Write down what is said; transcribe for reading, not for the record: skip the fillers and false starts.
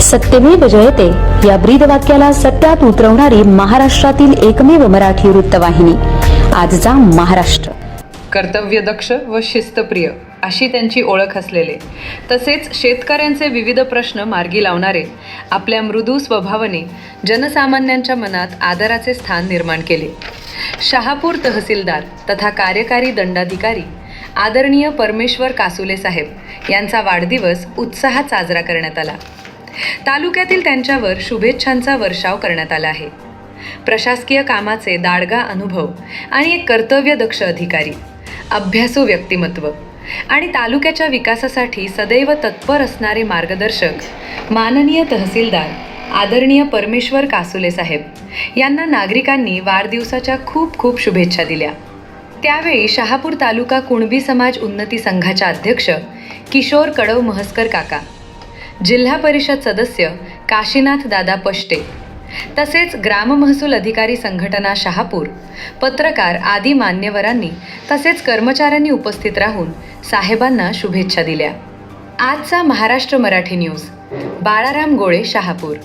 सत्यमेव जयते या ब्रीदवाक्याला सत्यात उतरवणारी महाराष्ट्रातील एकमेव मराठी वृत्तवाहिनी आजचा महाराष्ट्र. कर्तव्यदक्ष व शिस्तप्रिय अशी त्यांची ओळख असलेले, तसेच शेतकऱ्यांचे विविध प्रश्न मार्गी लावणारे, आपल्या मृदू स्वभावाने जनसामान्यांच्या मनात आदराचे स्थान निर्माण केले. शहापूर तहसीलदार तथा कार्यकारी दंडाधिकारी आदरणीय परमेश्वर कासुले साहेब यांचा वाढदिवस उत्साहात साजरा करण्यात आला. तालुक्यातील त्यांच्यावर शुभेच्छांचा वर्षाव करण्यात आला आहे. प्रशासकीय कामाचे दांडगा अनुभव आणि एक कर्तव्यदक्ष अधिकारी, अभ्यासू व्यक्तिमत्व आणि तालुक्याच्या विकासासाठी सदैव तत्पर असणारे मार्गदर्शक माननीय तहसीलदार आदरणीय परमेश्वर कासुले साहेब यांना नागरिकांनी वाढदिवसाच्या खूप खूप शुभेच्छा दिल्या. त्यावेळी शहापूर तालुका कुणबी समाज उन्नती संघाच्या अध्यक्ष किशोर कडव महस्कर काका, जिल्हा परिषद सदस्य काशीनाथ दादा पष्टे, तसेच ग्राम महसूल अधिकारी संघटना शहापूर, पत्रकार आदी मान्यवरांनी तसेच कर्मचाऱ्यांनी उपस्थित राहून साहेबांना शुभेच्छा दिल्या. आजचा महाराष्ट्र मराठी न्यूज, बाळाराम गोळे, शहापूर.